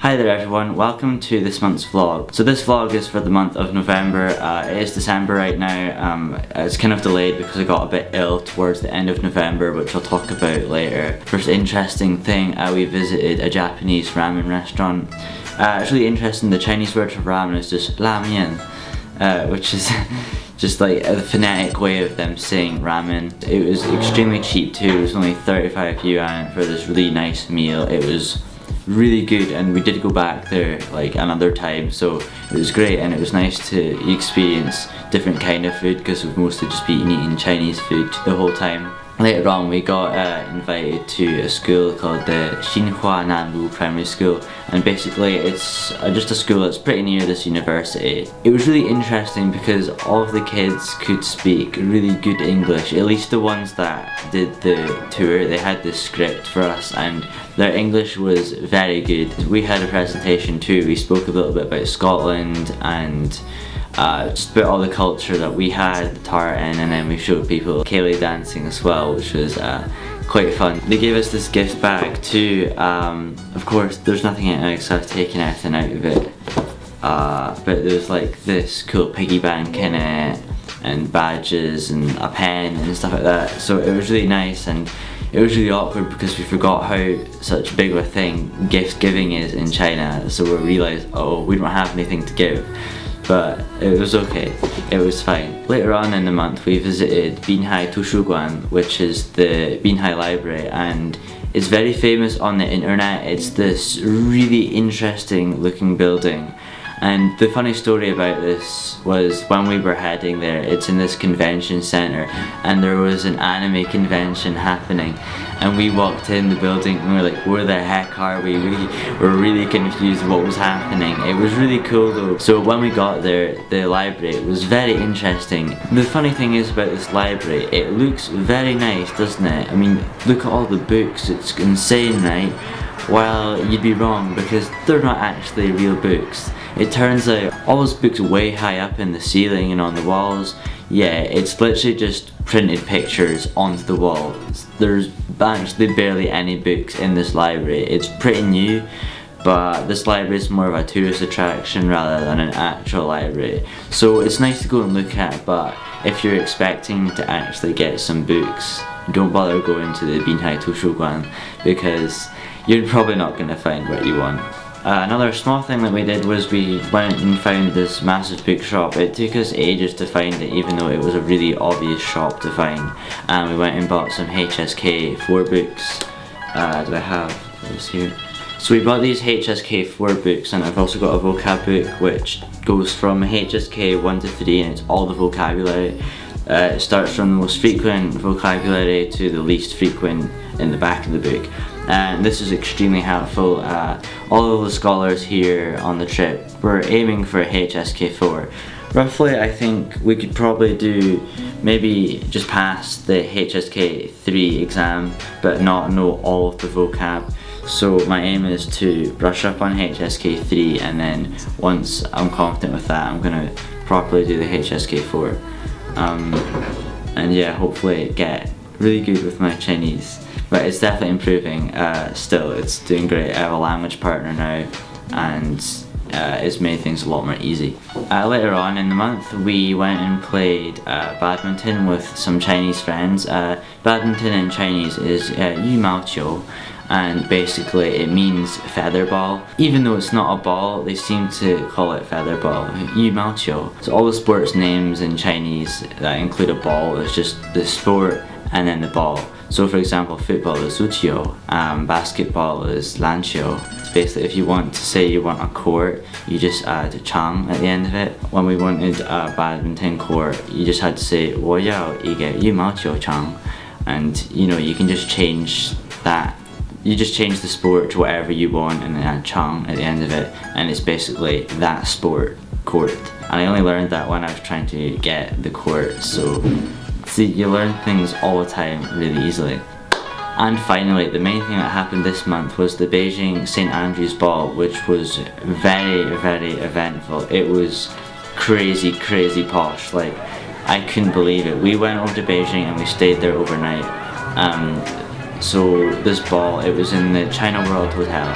Hi there everyone, welcome to this month's vlog. So this vlog is for the month of November. It is December right now. It's kind of delayed because I got a bit ill towards the end of November, which I'll talk about later. First interesting thing, we visited a Japanese ramen restaurant. It's really interesting, the Chinese word for ramen is just ramian, which is just like a phonetic way of them saying ramen. It was extremely cheap too, it was only 35 yuan for this really nice meal. It was really good and we did go back there like another time, so it was great and it was nice to experience different kind of food because we've mostly just been eating Chinese food the whole time. Later on we got invited to a school called the Xinhua Nanlu Primary School, and basically it's just a school that's pretty near this university. It was really interesting because all of the kids could speak really good English, at least the ones that did the tour. They had this script for us and their English was very good. We had a presentation too, we spoke a little bit about Scotland and just about all the culture that we had, the tartan, and then we showed people ceilidh dancing as well, which was quite fun. They gave us this gift bag too. Of course there's nothing in it because I've taken everything out of it, but there's like this cool piggy bank in it and badges and a pen and stuff like that, so it was really nice. And it was really awkward because we forgot how such big of a thing gift giving is in China, so we realised, oh, we don't have anything to give. But it was okay, it was fine. Later on in the month we visited Binhai图书馆, which is the Binhai Library, and it's very famous on the internet. It's this really interesting looking building. And the funny story about this was when we were heading there, it's in this convention center and there was an anime convention happening, and we walked in the building and we were like, where the heck are we? We were really confused what was happening. It was really cool though. So when we got there, the library was very interesting. The funny thing is about this library, it looks very nice, doesn't it? I mean, look at all the books, it's insane, right? Well, you'd be wrong because they're not actually real books. It turns out all those books way high up in the ceiling and on the walls, yeah, it's literally just printed pictures onto the walls. There's actually barely any books in this library. It's pretty new, but this library is more of a tourist attraction rather than an actual library. So it's nice to go and look at, but if you're expecting to actually get some books, don't bother going to the Binhai 图书馆because you're probably not going to find what you want. Another small thing that we did was we went and found this massive bookshop. It took us ages to find it, even though it was a really obvious shop to find. And we went and bought some HSK 4 books. Do I have this here? So we bought these HSK 4 books, and I've also got a vocab book which goes from HSK 1 to 3 and it's all the vocabulary. It starts from the most frequent vocabulary to the least frequent in the back of the book. And this is extremely helpful. All of the scholars here on the trip were aiming for HSK 4. Roughly, I think we could probably do maybe just pass the HSK 3 exam but not know all of the vocab. So my aim is to brush up on HSK 3, and then once I'm confident with that, I'm gonna properly do the HSK 4. And yeah, hopefully get really good with my Chinese. But it's definitely improving. Still, it's doing great. I have a language partner now, and it's made things a lot more easy. Later on in the month, we went and played badminton with some Chinese friends. Badminton in Chinese is 羽毛球, and basically it means feather ball. Even though it's not a ball, they seem to call it feather ball. 羽毛球. So all the sports names in Chinese that include a ball is just the sport and then the ball. So for example, football is 足球, basketball is 篮球. So basically if you want to say you want a court, you just add 场 at the end of it. When we wanted a badminton court, you just had to say 我要一个羽毛球场, and you know, you can just change that. You just change the sport to whatever you want and then add 场 at the end of it, and it's basically that sport court. And I only learned that when I was trying to get the court, so see, you learn things all the time really easily. And finally, the main thing that happened this month was the Beijing St. Andrew's Ball, which was very, very eventful. It was crazy, crazy posh. Like, I couldn't believe it. We went over to Beijing and we stayed there overnight. So this ball, it was in the China World Hotel,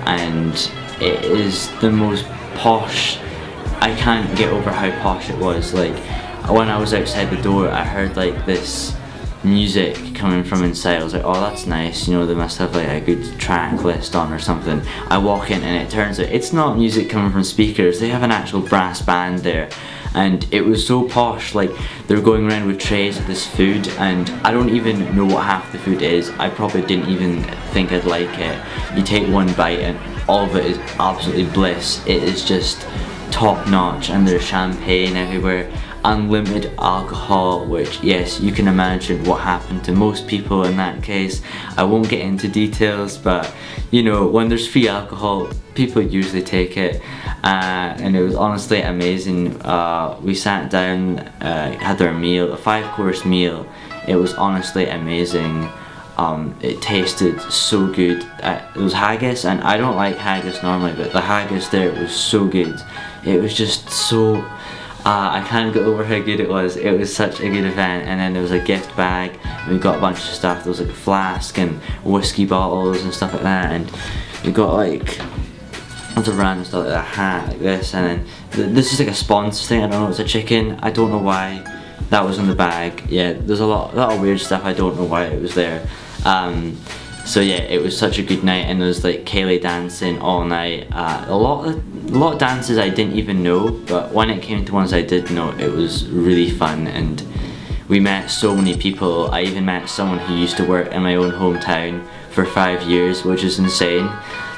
and it is the most posh. I can't get over how posh it was. Like when I was outside the door, I heard like this music coming from inside. I was like, oh, that's nice, you know, they must have like a good track list on or something. I walk in and it turns out it's not music coming from speakers, they have an actual brass band there. And it was so posh, like they were going around with trays of this food, and I don't even know what half the food is. I probably didn't even think I'd like it. You take one bite and all of it is absolutely bliss. It is just top notch, and there's champagne everywhere. Unlimited alcohol, which, yes, you can imagine what happened to most people in that case. I won't get into details, but you know, when there's free alcohol, people usually take it, and it was honestly amazing. We sat down, had our meal, a 5-course meal. It was honestly amazing. It tasted so good. It was haggis, and I don't like haggis normally, but the haggis there was so good. It was just so I can't get over how good it was. It was such a good event. And then there was a gift bag, and we got a bunch of stuff. There was like a flask and whiskey bottles and stuff like that, and we got like lots of random stuff, like a hat like this, and then this is like a sponsor thing. I don't know, it's a chicken. I don't know why that was in the bag. Yeah, there's a lot of weird stuff. I don't know why it was there. So yeah, it was such a good night, and there was like Kaylee dancing all night. A lot of dances I didn't even know, but when it came to ones I did know, it was really fun, and we met so many people. I even met someone who used to work in my own hometown for 5 years, which is insane.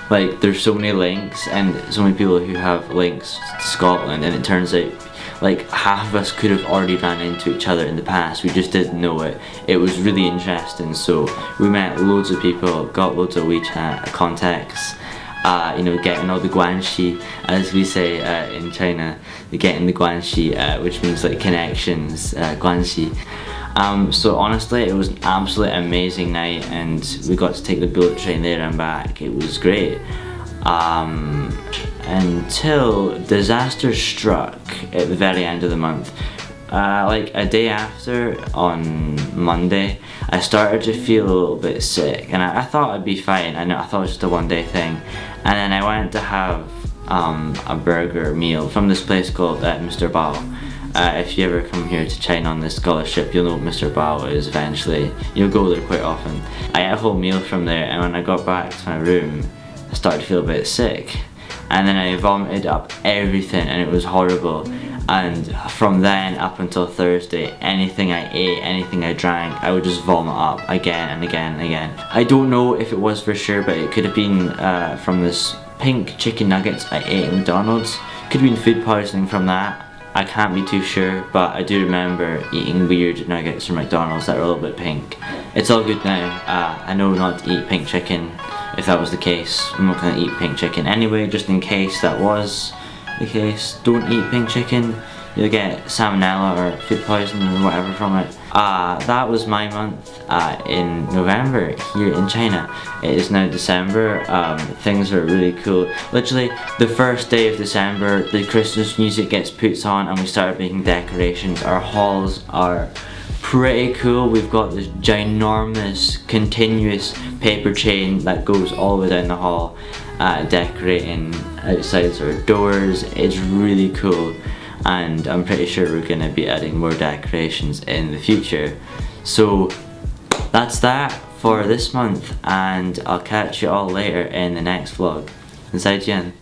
Like there's so many links, and so many people who have links to Scotland, and it turns out like half of us could have already ran into each other in the past, we just didn't know it. It was really interesting. So we met loads of people, got loads of WeChat contacts, you know, getting all the guanxi, as we say in China, getting the guanxi, which means like connections, guanxi. So honestly, it was an absolutely amazing night, and we got to take the bullet train there and back. It was great. Until disaster struck at the very end of the month. Like a day after, on Monday, I started to feel a little bit sick, and I thought I'd be fine. I thought it was just a one-day thing, and then I went to have a burger meal from this place called Mr. Bao. If you ever come here to China on this scholarship, you'll know what Mr. Bao is eventually. You'll go there quite often. I ate a whole meal from there, and when I got back to my room, I started to feel a bit sick, and then I vomited up everything, and it was horrible. And from then up until Thursday, anything I ate, anything I drank, I would just vomit up again and again and again. I don't know if it was for sure, but it could have been from this pink chicken nuggets I ate at McDonald's. Could have been food poisoning from that. I can't be too sure, but I do remember eating weird nuggets from McDonald's that were a little bit pink. It's all good now. I know not to eat pink chicken. If that was the case, I'm not going to eat pink chicken anyway, just in case that was the case. Don't eat pink chicken, you'll get salmonella or food poisoning or whatever from it. That was my month in November here in China. It is now December. Things are really cool. Literally the first day of December, the Christmas music gets put on and we start making decorations. Our halls are pretty cool. We've got this ginormous continuous paper chain that goes all the way down the hall, decorating outside our doors. It's really cool, and I'm pretty sure we're going to be adding more decorations in the future. So that's that for this month, and I'll catch you all later in the next vlog. 再见。